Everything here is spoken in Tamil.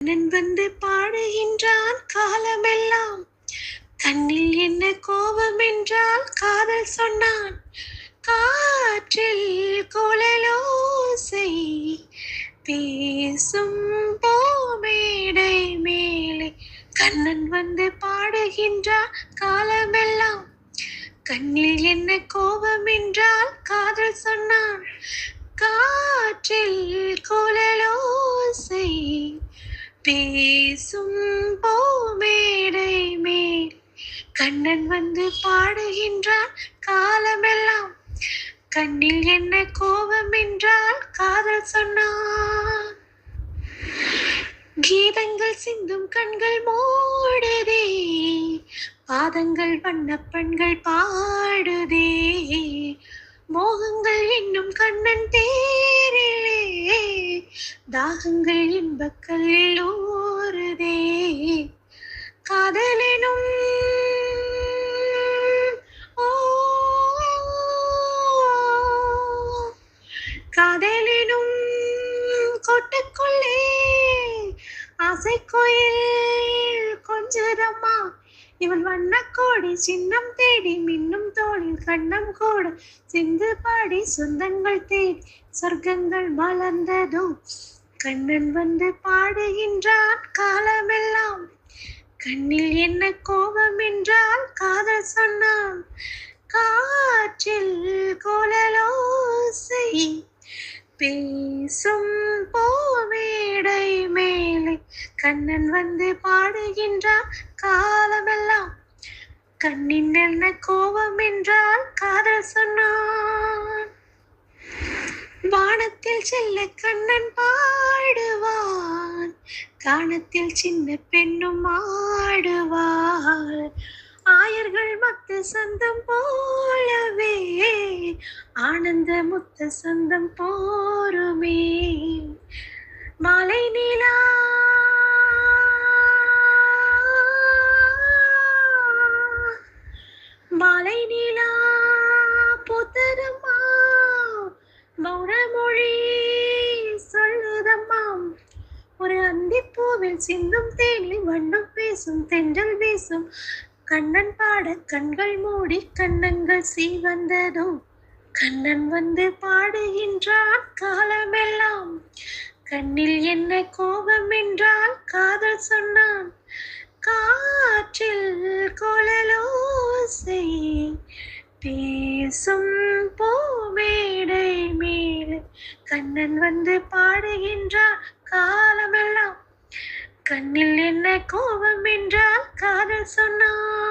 கண்ணன் வந்து பாடுகின்றான் காலமெல்லாம். கண்ணில் என்ன கோபம் என்றால் காதல் சொன்னான். காற்றில் குழலோசை பேசும் பூமேடை மேலே கண்ணன் வந்து பாடுகின்றான் காலமெல்லாம். கண்ணில் என்ன கோபம் என்றால் காதல் சொன்னான். காற்றில் குழலோசை பேசும் பூமேடை மேல் கண்ணன் வந்து பாடுகின்றான் காலமெல்லாம். கண்ணில் என்ன கோபம் என்றால் காதல் சொன்னான். கீதங்கள் சிந்தும் கண்கள் மூடுதே, பாதங்கள் வண்ண பெண்கள் பாடுதே, மோகங்கள் என்னும் கண்ணன் தேரிலே தாகங்கள் இன்பக்கல்லில் ஊறுதே. காதலினும் காதலினும் கொட்டுக்குள்ளே ஆசை கோயில் கொஞ்சதம்மா. இவள் வண்ணக்கோடி சின்னம் தேடி மின்னும் தோளில் கண்ணம் கூட சிந்து பாடி சொந்தங்கள் தேடி சொர்க்கங்கள் மலர்ந்ததோ. கண்ணன் வந்து பாடுகின்றான் காலமெல்லாம். கண்ணில் என்ன கோபம் என்றால் காதல் சொன்னான். காற்றில் குழலோசை பேசும் பூமேடை மேலே கண்ணன் வந்து பாடுகின்றான் காலமெல்லாம். கண்ணின் என்ன கோபம் என்றால் காதல் சொன்னான். வானத்தில் செல்ல கண்ணன் பாடுவான், கானத்தில் சின்ன பெண்ணும் ஆடுவாள். ஆயர்கள் மத்த சொந்தம் போலவே ஆனந்த முத்த சொந்தம் போருமே. மாலை நீலா மாலை நீலா புத்தரம்மா, மௌனமொழி சொல்லுதம்மா. ஒரு அந்திப்பூவில் சிந்தும் தேனில் வண்ணம் பேசும் தென்றல் வீசும். கண்ணன் பாட கண்கள் மூடி கண்ணங்கள் சீவந்ததோ. கண்ணன் வந்து பாடுகின்றான் காலமெல்லாம். கண்ணில் என்ன கோபம் என்றால் காதல் சொன்னான். காற்றில் குழலோசை பேசும் பூமேடை மேலே கண்ணன் வந்து பாடுகின்றான் காலமெல்லாம். கண்ணில் என்ன கோபம் என்றால் காதல் சொன்னான்.